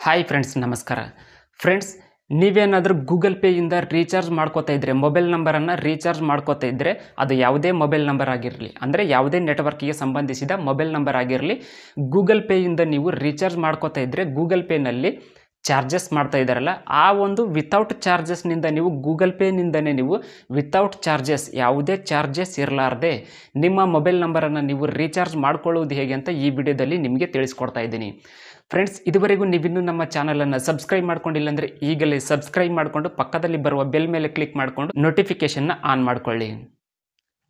Hi friends, ನಮಸ್ಕಾರ friends. ನೀವೇನಾದರೂ Google ಪೇಯಿಂದ recharge ಮಾಡ್ಕೋತಾ ಇದ್ದರೆ, ಮೊಬೈಲ್ ನಂಬರನ್ನು ರೀಚಾರ್ಜ್ ಮಾಡ್ಕೋತಾ ಇದ್ದರೆ, ಅದು ಯಾವುದೇ ಮೊಬೈಲ್ ನಂಬರ್ ಆಗಿರಲಿ, ಅಂದರೆ ಯಾವುದೇ ನೆಟ್ವರ್ಕಿಗೆ ಸಂಬಂಧಿಸಿದ ಮೊಬೈಲ್ ನಂಬರ್ ಆಗಿರಲಿ, ಗೂಗಲ್ ಪೇಯಿಂದ ನೀವು ರೀಚಾರ್ಜ್ ಮಾಡ್ಕೋತಾ ಇದ್ದರೆ ಗೂಗಲ್ ಪೇನಲ್ಲಿ ಚಾರ್ಜಸ್ ಮಾಡ್ತಾ ಇದ್ದಾರಲ್ಲ, ಆ ಒಂದು ವಿತೌಟ್ ಚಾರ್ಜಸ್ನಿಂದ ನೀವು ಗೂಗಲ್ ಪೇನಿಂದನೇ ನೀವು ವಿತೌಟ್ ಚಾರ್ಜಸ್, ಯಾವುದೇ ಚಾರ್ಜಸ್ ಇರಲಾರ್ದೆ ನಿಮ್ಮ ಮೊಬೈಲ್ ನಂಬರನ್ನು ನೀವು ರೀಚಾರ್ಜ್ ಮಾಡ್ಕೊಳ್ಳೋದು ಹೇಗೆ ಅಂತ ಈ ವಿಡಿಯೋದಲ್ಲಿ ನಿಮಗೆ ತಿಳಿಸ್ಕೊಡ್ತಾ ಇದ್ದೀನಿ. ಫ್ರೆಂಡ್ಸ್, ಇದುವರೆಗೂ ನೀವಿನ್ನೂ ನಮ್ಮ ಚಾನಲನ್ನು ಸಬ್ಸ್ಕ್ರೈಬ್ ಮಾಡ್ಕೊಂಡಿಲ್ಲ ಅಂದರೆ ಈಗಲೇ ಸಬ್ಸ್ಕ್ರೈಬ್ ಮಾಡಿಕೊಂಡು ಪಕ್ಕದಲ್ಲಿ ಬರುವ ಬೆಲ್ ಮೇಲೆ ಕ್ಲಿಕ್ ಮಾಡಿಕೊಂಡು ನೋಟಿಫಿಕೇಷನ್ನ ಆನ್ ಮಾಡ್ಕೊಳ್ಳಿ.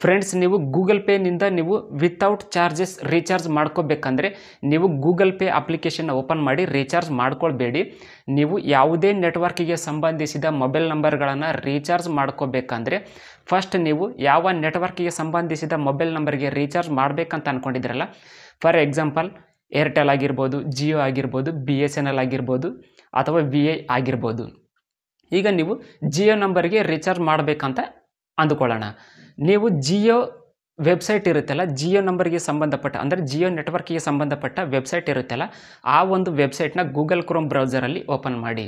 ಫ್ರೆಂಡ್ಸ್, ನೀವು ಗೂಗಲ್ ಪೇನಿಂದ ನೀವು ವಿತೌಟ್ ಚಾರ್ಜಸ್ ರೀಚಾರ್ಜ್ ಮಾಡ್ಕೋಬೇಕಂದ್ರೆ ನೀವು ಗೂಗಲ್ ಪೇ ಅಪ್ಲಿಕೇಶನ್ನ ಓಪನ್ ಮಾಡಿ ರೀಚಾರ್ಜ್ ಮಾಡ್ಕೊಳ್ಬೇಡಿ. ನೀವು ಯಾವುದೇ ನೆಟ್ವರ್ಕಿಗೆ ಸಂಬಂಧಿಸಿದ ಮೊಬೈಲ್ ನಂಬರ್ಗಳನ್ನು ರೀಚಾರ್ಜ್ ಮಾಡ್ಕೋಬೇಕಂದ್ರೆ ಫಸ್ಟ್ ನೀವು ಯಾವ ನೆಟ್ವರ್ಕಿಗೆ ಸಂಬಂಧಿಸಿದ ಮೊಬೈಲ್ ನಂಬರ್ಗೆ ರೀಚಾರ್ಜ್ ಮಾಡಬೇಕಂತ ಅಂದ್ಕೊಂಡಿದ್ರಲ್ಲ, ಫಾರ್ ಎಕ್ಸಾಂಪಲ್ ಏರ್ಟೆಲ್ ಆಗಿರ್ಬೋದು, ಜಿಯೋ ಆಗಿರ್ಬೋದು, BSNL ಆಗಿರ್ಬೋದು, ಅಥವಾ VI ಆಗಿರ್ಬೋದು. ಈಗ ನೀವು ಜಿಯೋ ನಂಬರ್ಗೆ ರೀಚಾರ್ಜ್ ಮಾಡಬೇಕಂತ ಅಂದುಕೊಳ್ಳೋಣ. ನೀವು ಜಿಯೋ ವೆಬ್ಸೈಟ್ ಇರುತ್ತಲ್ಲ, ಜಿಯೋ ನಂಬರ್ಗೆ ಸಂಬಂಧಪಟ್ಟ, ಅಂದರೆ ಜಿಯೋ ನೆಟ್ವರ್ಕಿಗೆ ಸಂಬಂಧಪಟ್ಟ ವೆಬ್ಸೈಟ್ ಇರುತ್ತಲ್ಲ, ಆ ಒಂದು ವೆಬ್ಸೈಟ್ನ ಗೂಗಲ್ ಕ್ರೋಮ್ ಬ್ರೌಸರಲ್ಲಿ ಓಪನ್ ಮಾಡಿ.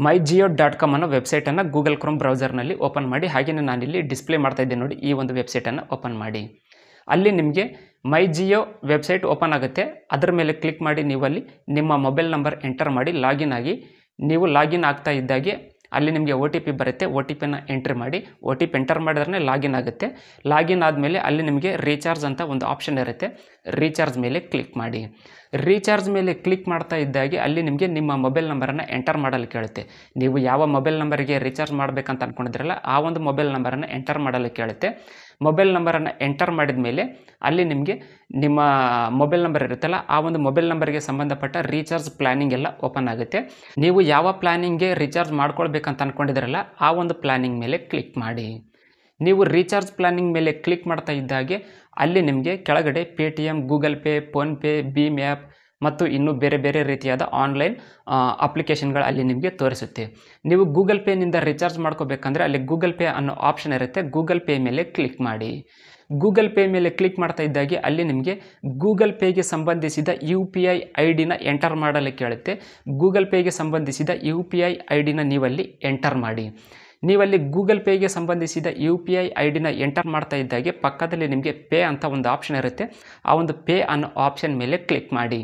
myjio.com ಅನ್ನೋ ವೆಬ್ಸೈಟನ್ನು ಗೂಗಲ್ ಕ್ರೋಮ್ ಬ್ರೌಸರ್ನಲ್ಲಿ ಓಪನ್ ಮಾಡಿ. ಹಾಗೆಯೇ ನಾನಿಲ್ಲಿ ಡಿಸ್ಪ್ಲೇ ಮಾಡ್ತಾ ಇದ್ದೇನೆ ನೋಡಿ, ಈ ಒಂದು ವೆಬ್ಸೈಟನ್ನು ಓಪನ್ ಮಾಡಿ. ಅಲ್ಲಿ ನಿಮಗೆ MyJio ವೆಬ್ಸೈಟ್ ಓಪನ್ ಆಗುತ್ತೆ. ಅದರ ಮೇಲೆ ಕ್ಲಿಕ್ ಮಾಡಿ ನೀವು ಅಲ್ಲಿ ನಿಮ್ಮ ಮೊಬೈಲ್ ನಂಬರ್ ಎಂಟರ್ ಮಾಡಿ ಲಾಗಿನ್ ಆಗಿ. ನೀವು ಲಾಗಿನ್ ಆಗ್ತಾ ಇದ್ದಾಗೆ ಅಲ್ಲಿ ನಿಮಗೆ OTP ಬರುತ್ತೆ. OTPನ ಎಂಟ್ರಿ ಮಾಡಿ. OTP ಎಂಟರ್ ಮಾಡಿದ್ರೆ ಲಾಗಿನ್ ಆಗುತ್ತೆ. ಲಾಗಿನ್ ಆದಮೇಲೆ ಅಲ್ಲಿ ನಿಮಗೆ ರೀಚಾರ್ಜ್ ಅಂತ ಒಂದು ಆಪ್ಷನ್ ಇರುತ್ತೆ. ರೀಚಾರ್ಜ್ ಮೇಲೆ ಕ್ಲಿಕ್ ಮಾಡಿ. ರೀಚಾರ್ಜ್ ಮೇಲೆ ಕ್ಲಿಕ್ ಮಾಡ್ತಾ ಇದ್ದಾಗೆ ಅಲ್ಲಿ ನಿಮಗೆ ನಿಮ್ಮ ಮೊಬೈಲ್ ನಂಬರನ್ನು ಎಂಟರ್ ಮಾಡಲು ಕೇಳುತ್ತೆ. ನೀವು ಯಾವ ಮೊಬೈಲ್ ನಂಬರಿಗೆ ರೀಚಾರ್ಜ್ ಮಾಡಬೇಕಂತ ಅಂದ್ಕೊಂಡಿದ್ರಲ್ಲ, ಆ ಒಂದು ಮೊಬೈಲ್ ನಂಬರನ್ನು ಎಂಟರ್ ಮಾಡಲು ಕೇಳುತ್ತೆ. ಮೊಬೈಲ್ ನಂಬರನ್ನು ಎಂಟರ್ ಮಾಡಿದ ಮೇಲೆ ಅಲ್ಲಿ ನಿಮಗೆ ನಿಮ್ಮ ಮೊಬೈಲ್ ನಂಬರ್ ಇರುತ್ತಲ್ಲ, ಆ ಒಂದು ಮೊಬೈಲ್ ನಂಬರ್ಗೆ ಸಂಬಂಧಪಟ್ಟ ರೀಚಾರ್ಜ್ ಪ್ಲ್ಯಾನಿಂಗ್ ಎಲ್ಲ ಓಪನ್ ಆಗುತ್ತೆ. ನೀವು ಯಾವ ಪ್ಲ್ಯಾನಿಂಗ್ಗೆ ರೀಚಾರ್ಜ್ ಮಾಡ್ಕೊಳ್ಬೇಕಂತ ಅಂದ್ಕೊಂಡಿದ್ರಲ್ಲ, ಆ ಒಂದು ಪ್ಲ್ಯಾನಿಂಗ್ ಮೇಲೆ ಕ್ಲಿಕ್ ಮಾಡಿ. ನೀವು ರೀಚಾರ್ಜ್ ಪ್ಲ್ಯಾನಿಂಗ್ ಮೇಲೆ ಕ್ಲಿಕ್ ಮಾಡ್ತಾ ಇದ್ದಾಗೆ ಅಲ್ಲಿ ನಿಮಗೆ ಕೆಳಗಡೆ Paytm, ಗೂಗಲ್ ಪೇ, ಫೋನ್ಪೇ, ಭೀಮ್ ಆ್ಯಪ್ ಮತ್ತು ಇನ್ನೂ ಬೇರೆ ಬೇರೆ ರೀತಿಯಾದ ಆನ್ಲೈನ್ ಅಪ್ಲಿಕೇಶನ್ಗಳು ಅಲ್ಲಿ ನಿಮಗೆ ತೋರಿಸುತ್ತೆ. ನೀವು ಗೂಗಲ್ ಪೇನಿಂದ ರೀಚಾರ್ಜ್ ಮಾಡ್ಕೋಬೇಕಂದ್ರೆ ಅಲ್ಲಿ ಗೂಗಲ್ ಪೇ ಅನ್ನೋ ಆಪ್ಷನ್ ಇರುತ್ತೆ. ಗೂಗಲ್ ಪೇ ಮೇಲೆ ಕ್ಲಿಕ್ ಮಾಡಿ. ಗೂಗಲ್ ಪೇ ಮೇಲೆ ಕ್ಲಿಕ್ ಮಾಡ್ತಾ ಇದ್ದಾಗೆ ಅಲ್ಲಿ ನಿಮಗೆ ಗೂಗಲ್ ಪೇಗೆ ಸಂಬಂಧಿಸಿದ UPI ID ಎಂಟರ್ ಮಾಡಲು ಕೇಳುತ್ತೆ. ಗೂಗಲ್ ಪೇಗೆ ಸಂಬಂಧಿಸಿದ UPI ID ನೀವಲ್ಲಿ ಎಂಟರ್ ಮಾಡಿ. ನೀವಲ್ಲಿ ಗೂಗಲ್ ಪೇಗೆ ಸಂಬಂಧಿಸಿದ UPI ID ಎಂಟರ್ ಮಾಡ್ತಾ ಇದ್ದಾಗೆ ಪಕ್ಕದಲ್ಲಿ ನಿಮಗೆ ಪೇ ಅಂತ ಒಂದು ಆಪ್ಷನ್ ಇರುತ್ತೆ. ಆ ಒಂದು ಪೇ ಅನ್ನೋ ಆಪ್ಷನ್ ಮೇಲೆ ಕ್ಲಿಕ್ ಮಾಡಿ.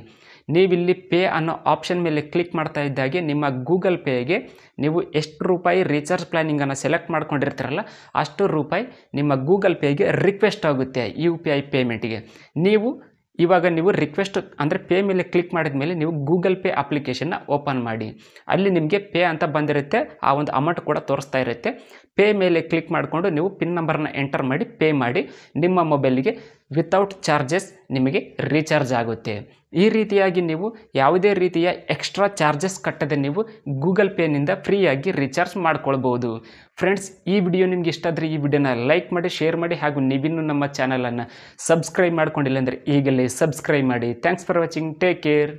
ನೀವಿಲ್ಲಿ ಪೇ ಅನ್ನೋ ಆಪ್ಷನ್ ಮೇಲೆ ಕ್ಲಿಕ್ ಮಾಡ್ತಾ ಇದ್ದಾಗೆ ನಿಮ್ಮ ಗೂಗಲ್ ಪೇಗೆ ನೀವು ಎಷ್ಟು ರೂಪಾಯಿ ರೀಚಾರ್ಜ್ ಪ್ಲ್ಯಾನಿಂಗನ್ನು ಸೆಲೆಕ್ಟ್ ಮಾಡ್ಕೊಂಡಿರ್ತೀರಲ್ಲ, ಅಷ್ಟು ರೂಪಾಯಿ ನಿಮ್ಮ ಗೂಗಲ್ ಪೇಗೆ ರಿಕ್ವೆಸ್ಟ್ ಆಗುತ್ತೆ UPI ಪೇಮೆಂಟಿಗೆ. ಇವಾಗ ನೀವು ರಿಕ್ವೆಸ್ಟ್ ಅಂದರೆ ಪೇ ಮೇಲೆ ಕ್ಲಿಕ್ ಮಾಡಿದ ಮೇಲೆ ನೀವು ಗೂಗಲ್ ಪೇ ಅಪ್ಲಿಕೇಶನ್ನ ಓಪನ್ ಮಾಡಿ. ಅಲ್ಲಿ ನಿಮಗೆ ಪೇ ಅಂತ ಬಂದಿರುತ್ತೆ. ಆ ಒಂದು ಅಮೌಂಟ್ ಕೂಡ ತೋರಿಸ್ತಾ ಇರುತ್ತೆ. ಪೇ ಮೇಲೆ ಕ್ಲಿಕ್ ಮಾಡಿಕೊಂಡು ನೀವು ಪಿನ್ ನಂಬರನ್ನು ಎಂಟರ್ ಮಾಡಿ ಪೇ ಮಾಡಿ. ನಿಮ್ಮ ಮೊಬೈಲಿಗೆ ವಿತೌಟ್ ಚಾರ್ಜಸ್ ನಿಮಗೆ ರೀಚಾರ್ಜ್ ಆಗುತ್ತೆ. ಈ ರೀತಿಯಾಗಿ ನೀವು ಯಾವುದೇ ರೀತಿಯ ಎಕ್ಸ್ಟ್ರಾ ಚಾರ್ಜಸ್ ಕಟ್ಟದೆ ನೀವು ಗೂಗಲ್ ಪೇನಿಂದ ಫ್ರೀಯಾಗಿ ರೀಚಾರ್ಜ್ ಮಾಡ್ಕೊಳ್ಬೋದು. ಫ್ರೆಂಡ್ಸ್, ಈ ವಿಡಿಯೋ ನಿಮ್ಗೆ ಇಷ್ಟ ಆದರೆ ಈ ವಿಡಿಯೋನ ಲೈಕ್ ಮಾಡಿ, ಶೇರ್ ಮಾಡಿ, ಹಾಗೂ ನೀವಿನ್ನೂ ನಮ್ಮ ಚಾನಲನ್ನು ಸಬ್ಸ್ಕ್ರೈಬ್ ಮಾಡ್ಕೊಂಡಿಲ್ಲ ಅಂದರೆ ಈಗಲೇ ಸಬ್ಸ್ಕ್ರೈಬ್ ಮಾಡಿ. Thanks for watching. Take care.